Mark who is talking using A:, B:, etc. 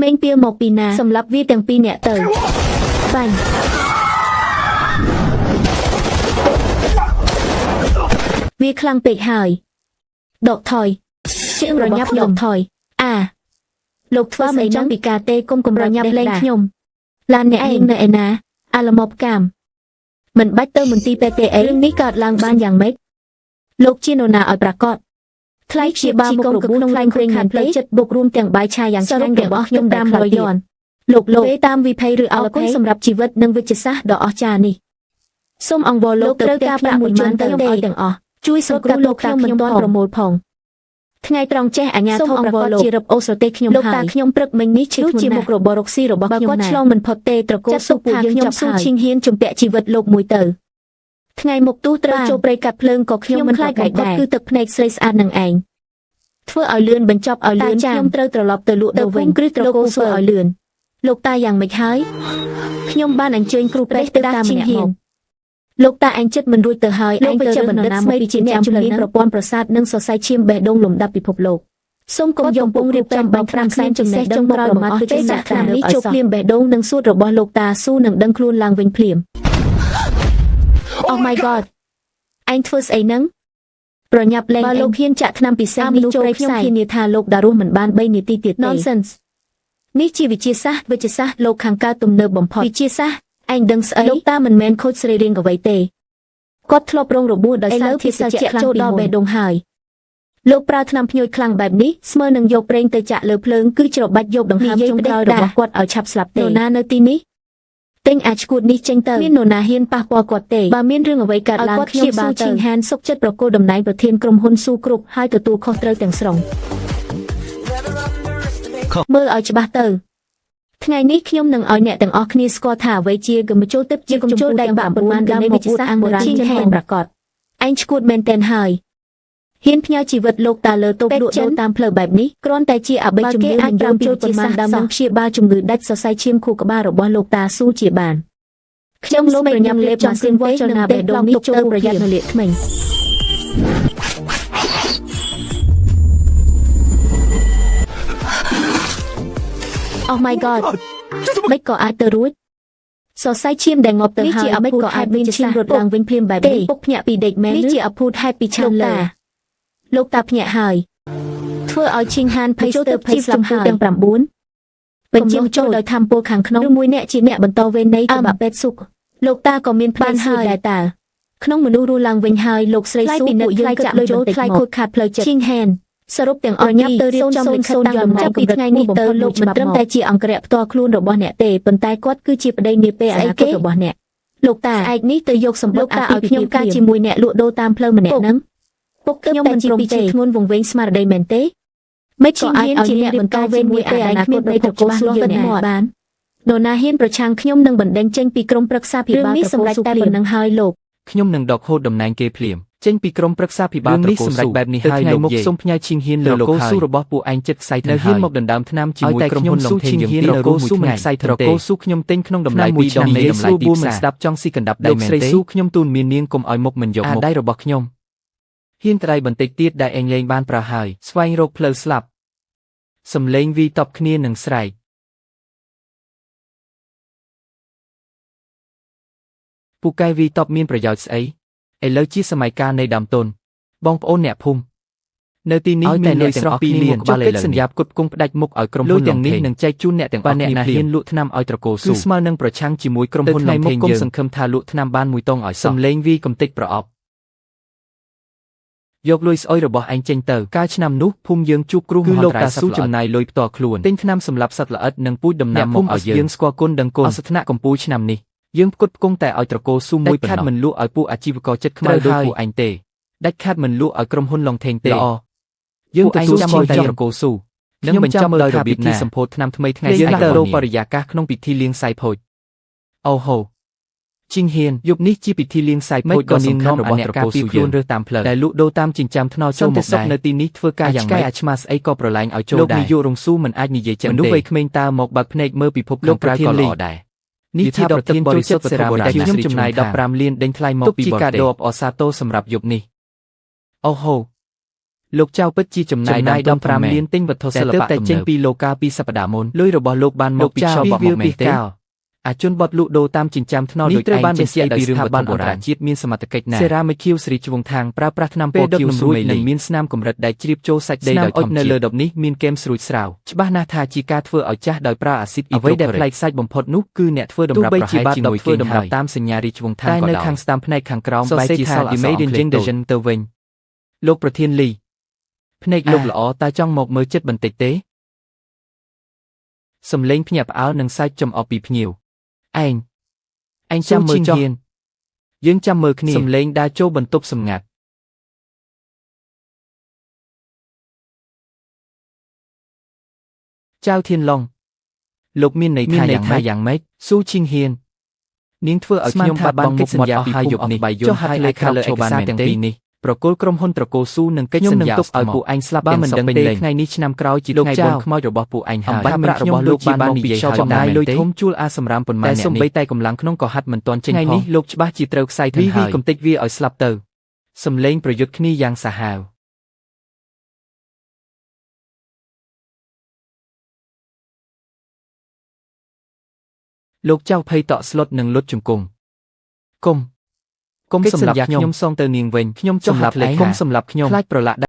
A: មេងពៀមកពីណាសម្រាប់វាទាំងពីរអ្នកទៅបាញ់វាខ្លាំងពេកហើយដកថយជាងរញាប់ដកថយលោកធ្វើមិនចង់ពីការទេគុំរញាប់លេងខ្ញុំឡានអ្នកឯងនៅឯណាអាឡម៉បកាមមិនបាច់ទៅមន្ទីរពេទ្យទេអីនេះកើតឡើងបានយ៉ាងម៉េចលោកជានរណាឲ្យប្រកាសថ្លៃព្យាបាលមុខរបួសក្នុងឡាញគ្រឿងខានផ្លូវចិត្តបុករួមទាំងបាយឆាយ៉ាងឆ្ងាញ់របស់ខ្ញុំតាមរយ័ន្តលោកតាមវិភ័យឬអរគុណសម្រាប់ជីវិតនិងវិជ្ជាសាស្ត្រដ៏អស្ចារ្យនេះសូមអង្វរលោកត្រូវការប្រាក់មួយម៉ានទៅឲ្យទាំងអស់ជួយសង្គ្រោះលោកខ្ញុំមិនទាន់ប្រមូលផងថ្ងៃត្រង់ចេះអាញាធមប្រកាសជារឹបអូស្រទេសខ្ញុំហើយលោកតាខ្ញុំព្រឹកមិញនេះឈឺជាមុខរបររកស៊ីរបស់ខ្ញុំណាស់បើគាត់ឆ្លងមិនផុតទេត្រកូលសុខពួកយើងចាប់ហើយឈិងហ៊ានជំពាក់ជីវិតលោកមួយទៅថ្ងៃមុខទោះត្រូវចូលព្រៃកាត់ភ្លើងក៏ខ្ញុំមិនខ្លាចដែរគឺទឹកភ្នែកស្រីស្អាតនឹងឯងធ្វើឲ្យលឿនបញ្ចប់ឲ្យលឿនខ្ញុំត្រូវត្រឡប់ទៅលក់ទៅវិញគ្រឹះត្រកូលធ្វើឲ្យលឿនលោកតាយ៉ាងម៉េចហើយខ្ញុំបានអញ្ជើញគ្រូពេទ្យទៅតាមម្នាក់មកលោកតាឯងចិត្តមិនរួចទៅហើយឯងទៅរកបណ្ឌិតស្មីជាអ្នកជំនាញប្រព័ន្ធប្រសាទនិងសរសៃឈាមបេះដូងលំដាប់ពិភពលោកសូមកុំយកពងរៀបចំបាញ់5សែនចំណេះដឹងប្រមាថទៅជាសាខានេះជោគភ្លាមបេះដូងនិងសួតរបស់លោកតាស៊ូនឹងដឹងខ្លួនឡើងវិញភ្លាម Oh my god ឯងធ្វើស្អីហ្នឹងប្រញាប់លេងបើលោកហ៊ានចាក់ថ្នាំពិសេសនេះចូលខ្ញុំធានាថាលោកដារស់មិនបាន3នាទីទៀតទេ Nonsense នេះជាវិទ្យាសាស្ត្រលោកខាងកើតទំនើបបំផុតវិទ្យាសាស្ត្រឯងដឹងស្អីលោកតាមិនមែនខូចស្រីរៀងអ្វីទេគាត់ធ្លាប់រងរបួសដោយសារភាពត្រជាក់ចូលដល់បេះដូងហើយលោកប្រើថ្នាំភ្ញួយខ្លាំងបែបនេះស្មើនឹងយកប្រេងទៅចាក់លើភ្លើងគឺច្របាច់យកដង្ហើមចុងក្រោយរបស់គាត់ឲ្យឆាប់ស្លាប់ទេនរណានៅទីនេះទិញអាចឈួតនេះចេញទៅមាននរណាហ៊ានប៉ះពាល់គាត់ទេបើមានរឿងអ្វីកើតឡើងខ្ញុំស៊ូឈីងហានសុកចិត្តប្រគល់តំណែងប្រធានក្រុមហ៊ុនស៊ូគ្រប់ហើយទទួលខុសត្រូវទាំងស្រុងមើលឲ្យច្បាស់ទៅថ្ងៃនេះខ្ញុំនឹងឲ្យអ្នកទាំងអស់គ្នាស្គាល់ថាអ្វីជាកុំចូលទឹកជាកុំចូលដៃបាក់ប្រមាណដើមវិទ្យាសាស្ត្របុរាណជាហេតុប្រកាសឯងឈួតមែនតែនហើយហ៊ានផ្ញើជីវិតលោកតាលើតូបលក់ដូរតាមផ្លូវបែបនេះគ្រាន់តែជាអបិយជំនឿមិនយល់ពីវិទ្យាសាស្ត្រដើមនឹងព្យាបាលជំងឺដាច់សរសៃឈាមខួរក្បាលរបស់លោកតាស៊ូជាបានខ្ញុំលោកប្រញាប់លេបម៉ាស៊ីនវ៉ៃចលនាបេះដូងនេះចូលប្រយ័ត្ននៅលាកថ្មីOh my god មិនក៏អាចទៅរួចសរសៃឈាមដែលងាប់ទៅហើយមិនក៏អាចមានឈាមរត់ឡើងវិញភ្លាមបែបនេះពុកភ្ញាក់ពីដេកមែននេះជាអភូតហេតុពីឆានលើលោកតាភ្ញាក់ហើយធ្វើឲ្យឈីងហានភ័យស្ទើរភ័យស្លាប់ហើយទាំង9បញ្ជាចូលដោយធម្មពលខាងក្នុងមួយអ្នកជាអ្នកបន្តវេននៃក្បាពេទ្យសុខលោកតាក៏មានផ្លែហើយដែរតាក្នុងមនុស្សរស់ឡើងវិញហើយលោកស្រីស៊ូពួកយើងចាក់លុយបន្តិចខ្លាយខូចខាតផ្លូវចិត្តឈីងហានសរុបទាំងអស់ញាប់ទៅរៀបចំលិខិតតាំងលំដាប់ពីថ្ងៃនេះទៅលោកមិនត្រឹមតែជាអង្គរៈផ្ទាល់ខ្លួនរបស់អ្នកទេប៉ុន្តែគាត់គឺជាប្តីនាពេលអនាគតរបស់អ្នកលោកតាឯកនេះទៅយកសម្បុកតាឲ្យខ្ញុំការជាមួយអ្នកលក់ដូរតាមផ្លូវម្នាក់ហ្នឹងពុកខ្ញុំមិនព្រមទេធ្ងន់វង្វេងស្មារតីមែនទេមិនក៏អាចឲ្យអ្នកបន្តវេនមួយពេលអនាគតនៃត្រកូលស្លោះទៅអ្នកបាននរណាហ៊ានប្រឆាំងខ្ញុំនឹងបណ្ដេញចេញពីក្រុមប្រឹក្សាភិបាលត្រកូលស៊ូតែប៉ុណ្ណឹងហើយលោក
B: ខ្ញុំនឹងដកហូតតំណែងគេភ្លាមចេញពីក្រុមប្រឹក្សាភិបាលត្រកូលស៊ូបែបនេះហើយលោកយាយសូមផ្ញើឈីងហ៊ានលើត្រកូលស៊ូរបស់ពួកឯងចិត្តខ្សែទៅហើយហ៊ានមកដណ្ដើមថ្នាំជាមួយក្រុមហ៊ុនឡុងថេងយើងត្រកូលស៊ូមិនខ្សែត្រកូលស៊ូខ្ញុំទិញក្នុងតម្លៃ2ដងនៃតម្លៃទីផ្សារមិនស្ដាប់ចង់ស៊ីកណ្ដាប់ដៃមែនទេលោកស្រីស៊ូខ្ញុំទូនមាននាងកុំឲ្យមុខមិនយកមុខដៃរបស់ខ្ញុំហ៊ានត្រៃបន្តិចទៀតដែលឯងលេងបានប្រហើយស្វែងរកផ្លូវស្លាប់សំឡេងវីតបគ្នានឹងស្រែកពូកែវីតបមានប្រយោជន៍ស្អីឥឡូវជាសម័យកាលនៃដើមទុនបងប្អូនអ្នកភូមិនៅទីនេះមានលុយស្រស់2លានចុះកិច្ចសន្យាផ្គត់ផ្គង់ផ្ដាច់មុខឲ្យក្រុមហ៊ុនទាំងនេះនឹងចែកជូនអ្នកទាំងអស់គ្នាហ៊ានលក់ថ្នាំឲ្យត្រកូលស៊ូគឺស្មើនឹងប្រឆាំងជាមួយក្រុមហ៊ុនឡុងថេងយើងសង្ឃឹមថាលក់ថ្នាំបានមួយតងឲ្យសំលេងវីកំតិចប្រអប់យកលុយស្អុយរបស់ឯងចេញទៅកាលឆ្នាំនោះភូមិយើងជួបគ្រោះមហន្តរាយស៊ូចំណាយលុយផ្ទាល់ខ្លួនទិញថ្នាំសម្រាប់សត្វល្អិតនិងពូជដំណាំមកឲ្យយើងស្គាល់គុណដឹងគុណអសថ្នាក់កម្ពុជាឆ្នាំនេះយើងផ្គត់ផ្គង់តែឲ្យត្រកូលស៊ូមួយប៉ុណ្ណោះដាច់ខាត់មិនលក់ឲ្យពួកអាជីវករចិត្តខ្មៅដូចពួកឯងទេដាច់ខាត់មិនលក់ឲ្យក្រុមហ៊ុនឡុងថេងទេល្អយើងទទួលស្គាល់តែត្រកូលស៊ូនឹងបញ្ចប់ដោយរបៀបនេះសម្ពោធថ្នាំថ្មីថ្ងៃយើងទៅរកបរិយាកាសក្នុងពិធីលៀងសាយភោជអូហូជីងហ៊ានយប់នេះជាពិធីលៀងសាយភោជដ៏សំខាន់របស់ត្រកូលស៊ូយើងរើសតាមផ្លូវដែលលក់ដូរតាមចិញ្ចើមថ្នល់ចូលមកដែរនៅទីនេះធ្វើការយ៉ាងម៉េចអាឆ្មាស្អីក៏ប្រឡែងឲ្យចូលដែរលោកនាយករងស៊ូមិនអាចនិយាយចឹងទេមនុស្សវ័យក្មេងតើមកបើកភ្នែកមើលពិភពលោកក្រៅក៏ល្អដែរនេះជាប្រធានចូលចិត្តសេរាបុរាណខ្ញុំចំណាយ15លានដេញថ្លៃមកពីបរទេសទុកជាកាដូអបអសាទរសម្រាប់យប់នេះអូហូ លោកចៅពិតជាចំណាយ15លានទិញវត្ថុសិល្បៈតែចេញពីលោកាពីសប្តាហ៍មុនលុយរបស់លោកបានមកពីខ្យល់បក់មកមែនទេអាជនបត់លក់ដូរតាមចិញ្ចាំថ្នល់ដូចឯងចេះស្គាល់ពីរឿងវត្ថុបុរាណជាតិមានសមត្ថកិច្ចណាស់សេរ៉ាមិកឃីវស្រីជ្វងថាងប្រើប្រាស់ថ្នាំពណ៌ខៀវស្រួយនិងមានស្នាមកម្រិតដែលជ្រាបចូលសាច់ដីដោយធម្មជាតិនៅលើដបនេះមានគែមស្រួយស្រាវច្បាស់ណាស់ថាជាការធ្វើឲ្យចាស់ដោយប្រើអាស៊ីតអ្វីដែលប្លែកសាច់បំផុតនោះគឺអ្នកធ្វើដំណាប់ប្រហែលជាមួយគេដំណាប់តាមសញ្ញារីជ្វងថាងក៏ដោយតែនៅខាងស្ដាំផ្នែកខាងក្រោមបែរជាសល់អក្សរអង់គ្លេសទៅវិញលោកប្រធានលីភ្នែកលោកល្អតើចង់មកមើលចិត្តបន្តិចទេសំឡេងភ្ញាក់ផ្អើលនឹងសាច់ចំអកពីភ្ញៀវឯងចាំមើលចុះយើងចាំមើលគ្នាសំឡេងដើរចូលបន្ទប់សម្ងាត់ចៅធានឡុងលោកមានន័យថាយ៉ាងម៉េចស៊ូឈីងហៀននាងធ្វើឲ្យខ្ញុំបាត់បង់មុខមាត់អស់ហើយយប់នេះចុះហើយខាងលើឯកសារទាំងពីរនេះប្រគល់ក្រុមហ៊ុនត្រកូលស៊ូនឹងកិច្ចសន្យាឲ្យពួកឯងស្លាប់បើមិនដឹងទេថ្ងៃនេះឆ្នាំក្រោយជាថ្ងៃបុណ្យខ្មោចរបស់ពួកឯងហើយប្រាក់របស់លោកបាននិយាយចំណាយលុយធំជួលអាសម្រាមប៉ុន្មានអ្នកនេះតែសំបីតែកម្លាំងក្នុងក៏ហាត់មិនទាន់ចេញផងថ្ងៃនេះលោកច្បាស់ជាត្រូវខ្សែធឹងហើយកំតិចវាឲ្យស្លាប់ទៅសំឡេងប្រយុទ្ធគ្នាយ៉ាងសាហាវលោកចៅភ័យតក់ស្លុតនឹងលុតជង្គង់គុំសម្រាប់ខ្ញុំសងទៅនាងវិញខ្ញុំចង់សម្រាប់ឯងគុំសម្រាប់ខ្ញុំខ្លាចប្រឡាក់